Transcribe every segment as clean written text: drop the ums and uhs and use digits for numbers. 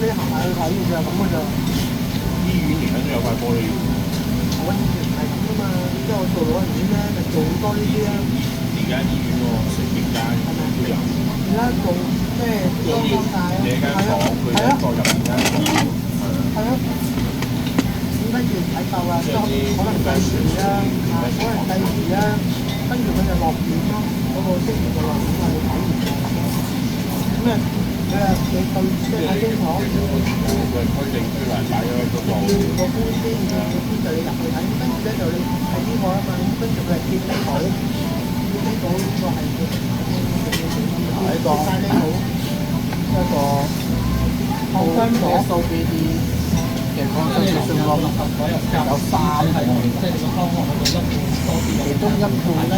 你行埋去睇嘅咋，咁嘅咋。醫院而家都有塊玻璃。我以前係咁噶嘛，之後做老人院咧，咪做好多呢啲啦。而家醫院喎，成條街都有。而家做即係裝修晒啊，你間房，佢一個入邊間房。係啊。咁跟住睇夠啦，即可能計時啦，可能計時啦，跟住佢就落院咯，嗰個職員就落院啦，你睇完啦。咁啊，你對即係睇清楚。佢規定出嚟擺咗嗰個。要個官先，個官就你入去睇，跟住咧就你睇呢個啊嘛，跟住佢係貼呢個，貼呢個呢個係貼晒呢個一個後分咗數俾啲嘅康生嘅信號，有3個，其中一半咧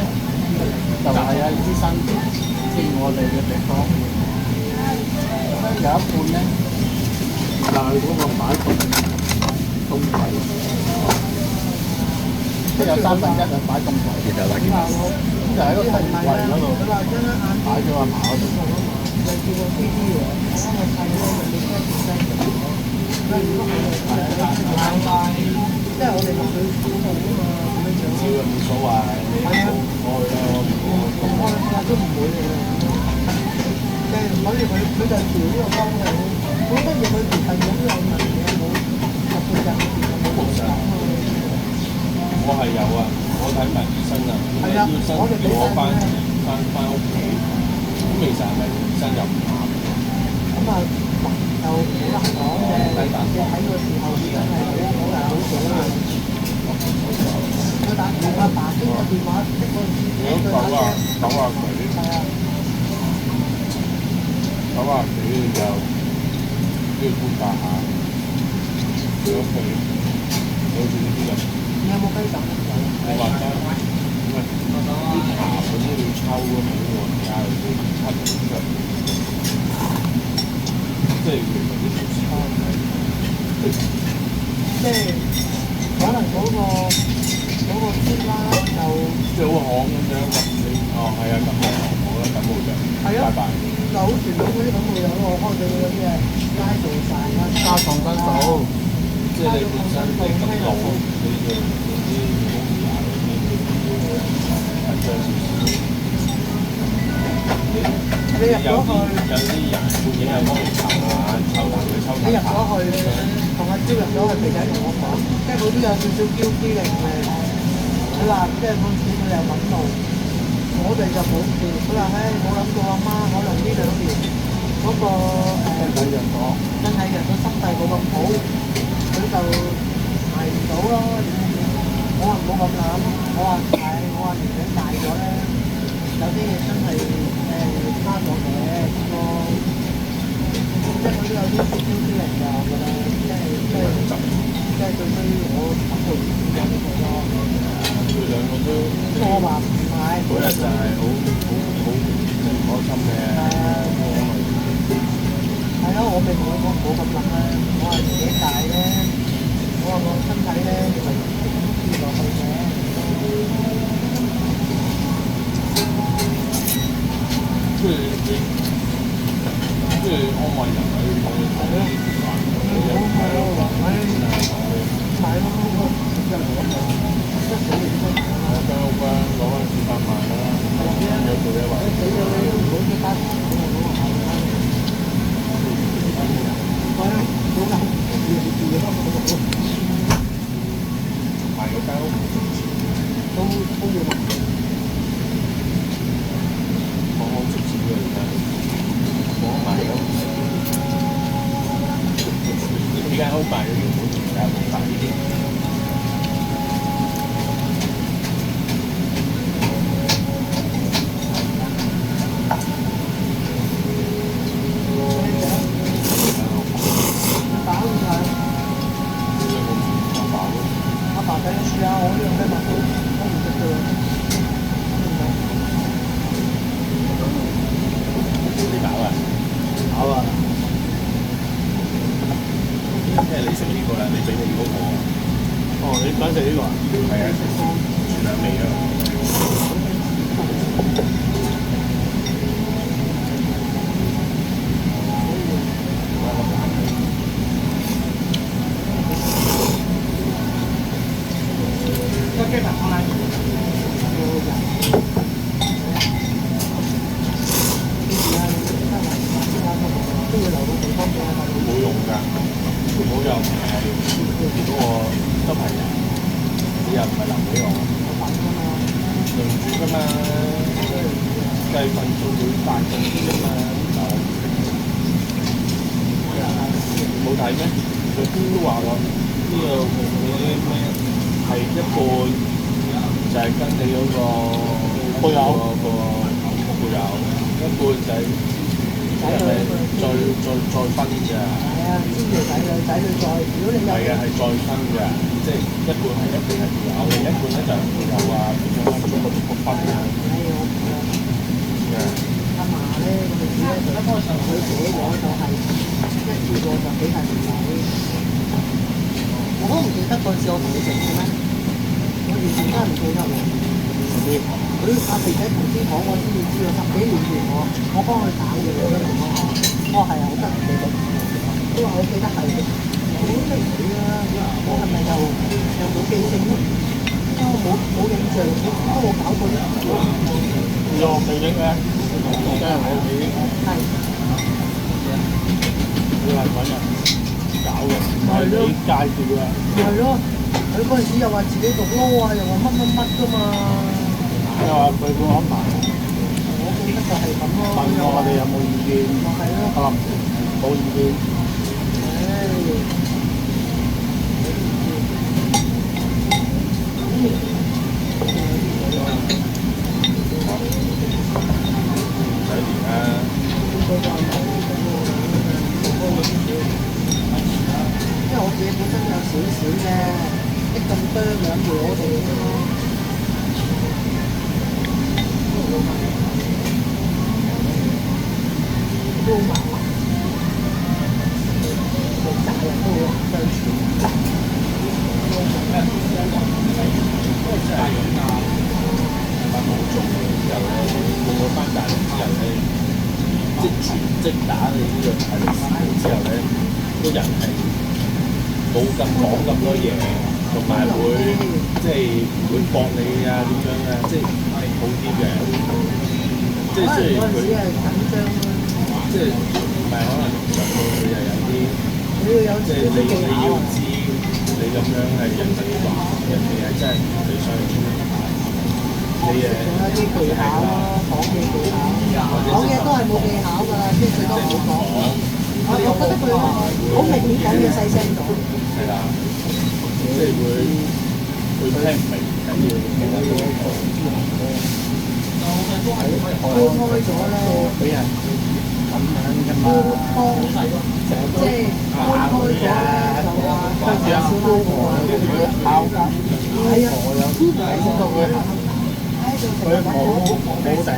就係啊醫生見我哋嘅地方，有一半咧。就係嗰個擺凍櫃，即係有1/3就擺凍櫃，咁就喺個凍櫃嗰度擺咗阿嫲嗰度。又叫個 BB 喎，嗰個細咧就叫咩先生？即係我哋落去小路啊嘛，咁樣樣。只要冇所謂，係啊，開啦，都唔會嘅。即係反正佢就調呢個方向。好多嘢佢其實有啲有問嘅，冇入去就冇講。我係有啊，我睇埋醫生啊，醫生叫我翻屋企，咁其實係咪醫生又唔啱？咁啊，就好難講嘅。你睇個時候真係好難好準啊！佢打阿爸經個電話，即嗰陣時如果9啊幾，係啊9啊幾就。都要觀察下，如果佢好似呢啲咁，你有冇雞手？你話齋，咁啊啲痰嗰啲要抽㗎嘛，啲老人家嗰啲抽唔出嚟，即係其實啲條絲即係可能嗰個貼啦，就即係好行咁樣咁你係啊感冒好啦感冒就拜拜。就好傳統嗰啲感冒藥我開咗嗰啲啊。拉做晒啦，加抗生素，即係你本身你咁老，你就嗰啲高血壓嗰啲，緊張少少。你入咗去，有啲人半夜係幫你抽眼，抽痰佢抽痰。你入咗去，同阿招入咗去，肥仔同我講，即係嗰啲有少少嬌啲嘅，佢話即係嗰陣時佢又感冒，我哋就冇事。佢話唉冇諗到阿媽可能呢2年。嗰個身體弱咗，心肺冇咁好，佢就捱唔到咯。我話唔好咁諗，我話年紀大咗咧，有啲嘢真係差咗嘅，即係佢都有啲少少啲嚟㗎，我覺得，即係最衰我感冒完咗呢個咯。佢兩個都，我話唔係，嗰日就係好唔開心嘅。係咯，我咪同佢講唔好咁諗啦。我話年紀大咧，我話我身體咧咪跌落去嘅。即係安慰人啊！要講嘢講啲話，係咯，買咯，一嚟一嚟，一死就先。我間屋啊，攞翻400萬啦，有做嘢話。死咗你都唔好即刻講我講下啦。係啊，好難，住嘅都冇得講。賣嗰間屋都要賣。行行出錢嘅而家，講賣咗呢間屋賣咗原本而家冇賣呢啲。想食呢個啊？係啊，全兩味啊！㗎。我又唔係嗰個執行人，你又唔係留俾我，輪住㗎嘛，計份數會大眾啲㗎嘛。冇睇咩？佢都話喎，呢個咩係一半就係跟你嗰個配偶個配偶，一半就係係咪再分㗎？係啊，先至仔女再，如果你有係啊，係再分嘅，即係一半係配偶，另一半咧就係配偶啊，咁樣逐個分嘅。阿嫲咧，我哋只咧就一開頭佢寫咗就係一次過就俾晒條仔。我都唔記得嗰陣時我同你食嘅咩？我完全真係唔記得喎。佢阿肥仔頭先講我先至知喎，10幾年前我幫佢打嘅嗰個同學，我係啊，我真係唔記得。佢話我記得係嘅，我都唔記啦。我係咪又冇記性咧？因為我冇印象，我冇搞過呢。又未影嘅，而家係我屋企。係。你係揾人搞嘅，唔係你介紹嘅。係咯，佢嗰陣時又話自己讀 law 啊，又話乜㗎嘛。又話佢個安排。我記得就係咁咯。問我哋有冇意見？係咯。冇意見。因為我自己本身有少少嘅，一咁多兩條我哋都好麻煩，大人都好難相處。冇做之後咧，到咗翻大陸之後咧，即全職打你呢個大陸之後咧，個人係冇咁講咁多嘢，同埋會即係會駁你啊點樣啊，即係好啲嘅。即係雖然佢緊張啦，即係唔係可能上到佢又有啲，你要有即係你要知你咁樣係人哋話，人哋係真係你想去做。你誒，仲有啲技巧咯，講嘢技巧，講嘢都係冇技巧㗎啦，即係最多唔好講。我覺得佢好明顯講嘢細聲咗。係啦，即係會聽唔明，跟住其他都開咗咧，俾人咁樣㗎嘛。即係開咗咧，就話佢唔少撈喎，爆㗎，係啊，睇到佢。佢冇定期嘅。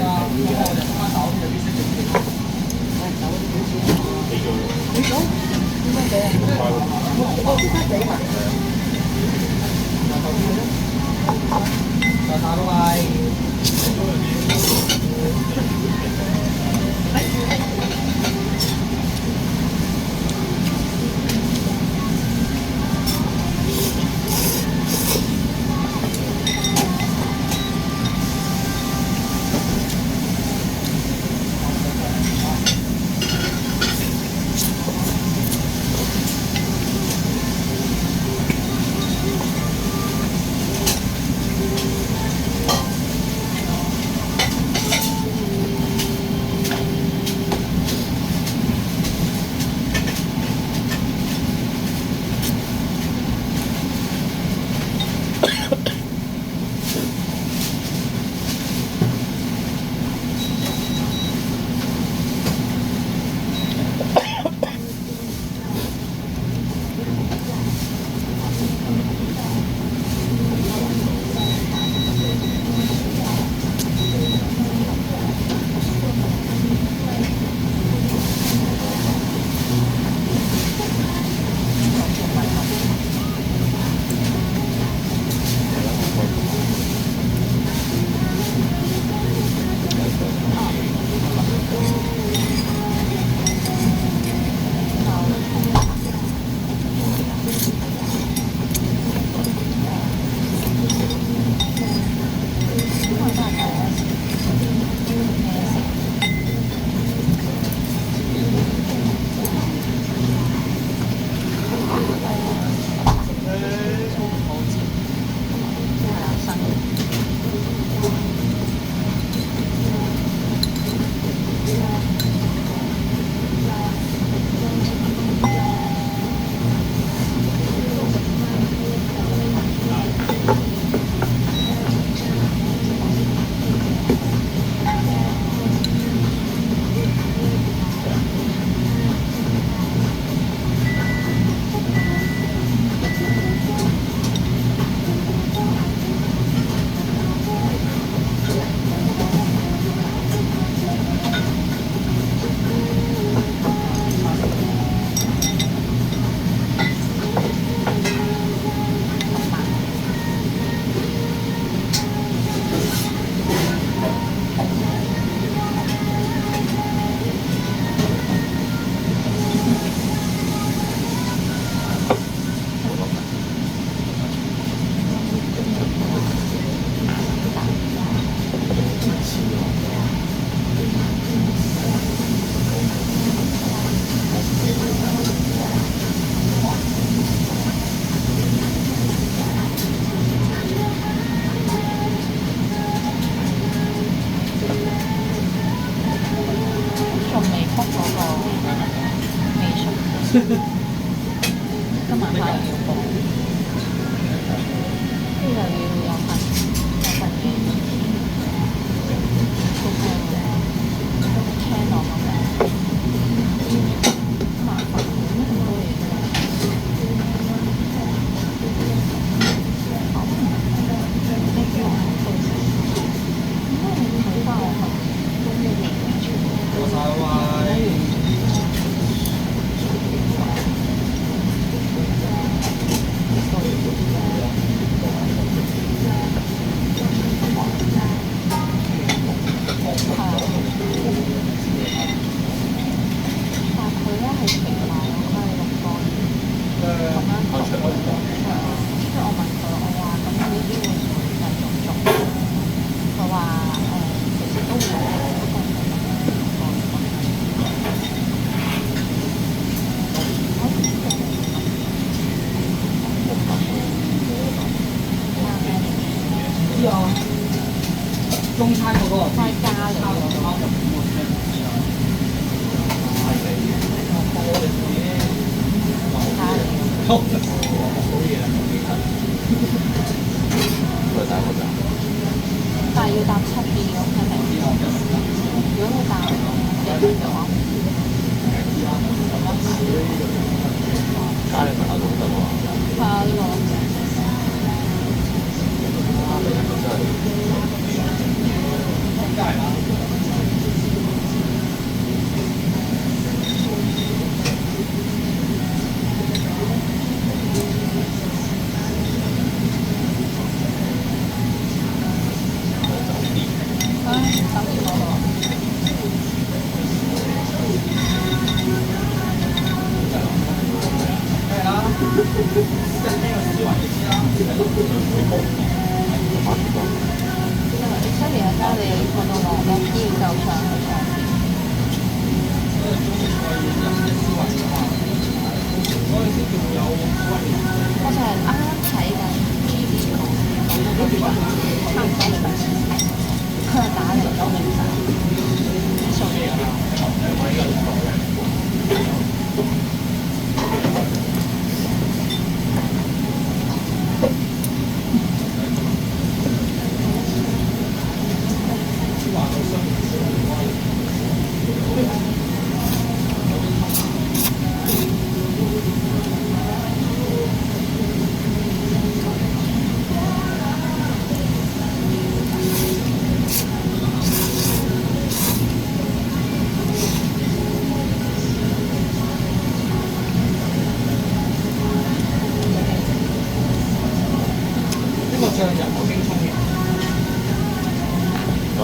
你講點樣俾啊？我即刻俾埋。大佬係。今晚翻嚟要講，呢又要有份嘢，都聽嘅，聽落咁樣，麻煩好多嘢㗎。中餐嗰個再加嚟喎。但係要搭7點咯，係咪？如果佢搭4點嘅話，加你份口都得喎。係啊，呢個。出面係加你放到落咧，要就上去上邊。我就係啱啱睇緊 Gigi 講嗰啲話，差唔多明曬。佢係打嚟都明曬，數嘢。醬油好輕鬆嘅。係。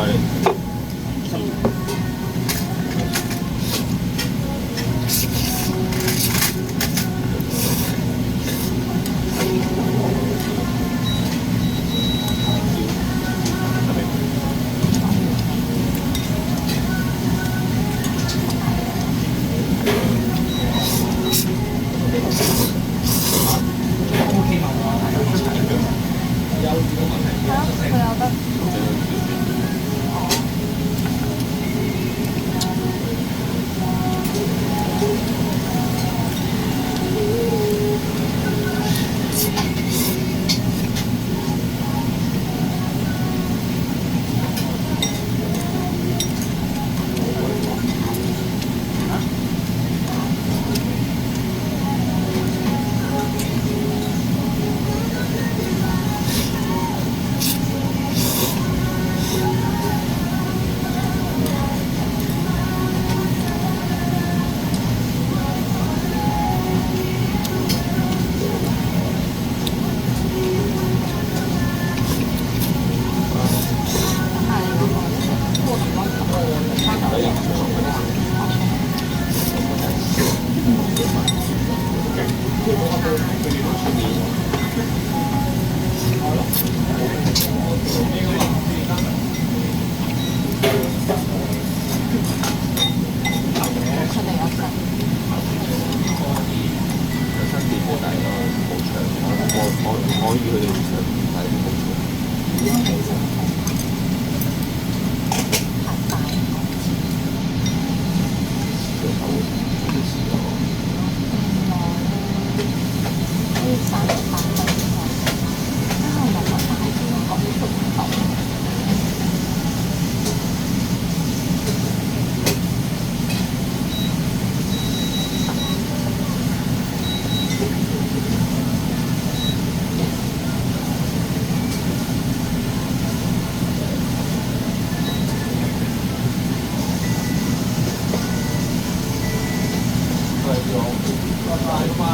拜拜。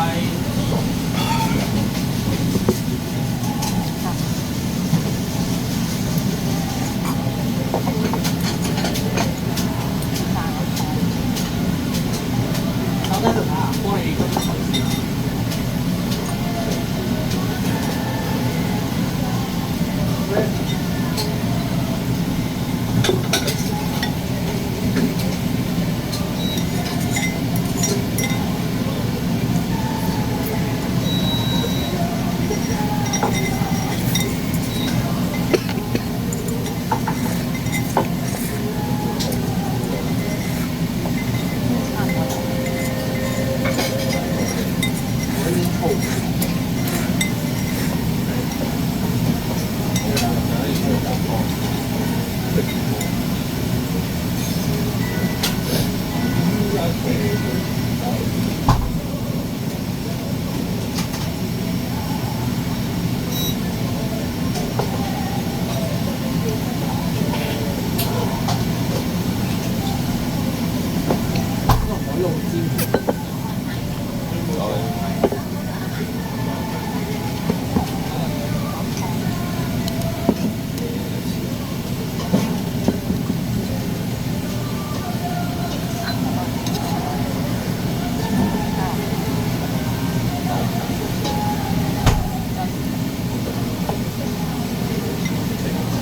我喺度睇下，幫你咁頭先。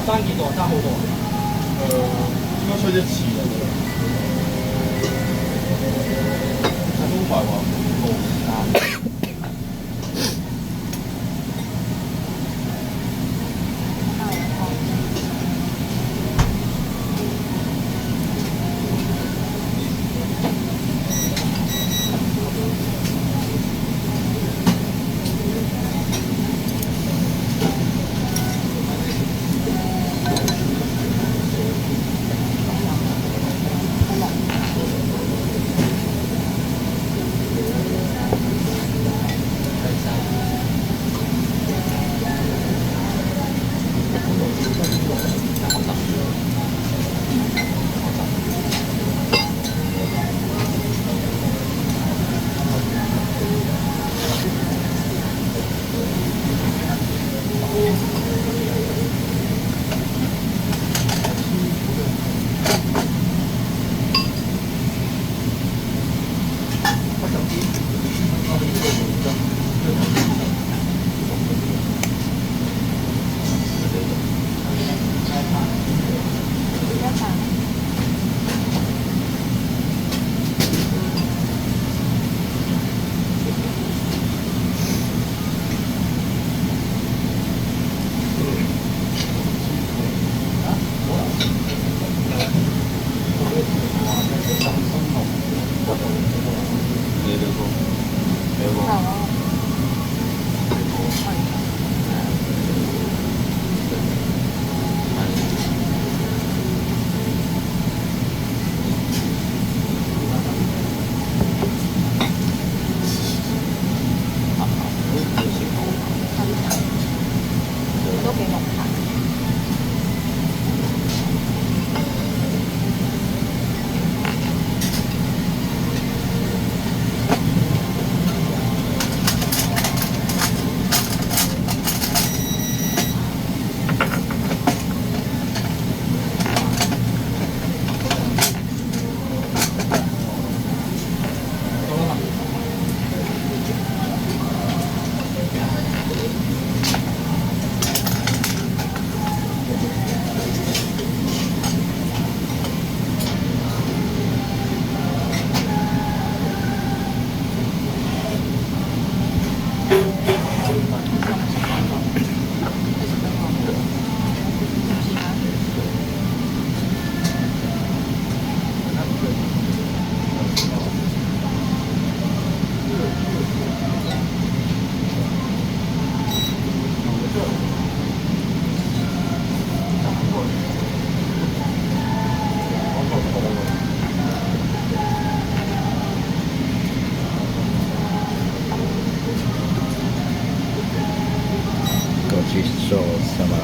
爭幾多？爭好多。應該出一次啦。中快話冇ごちそうさま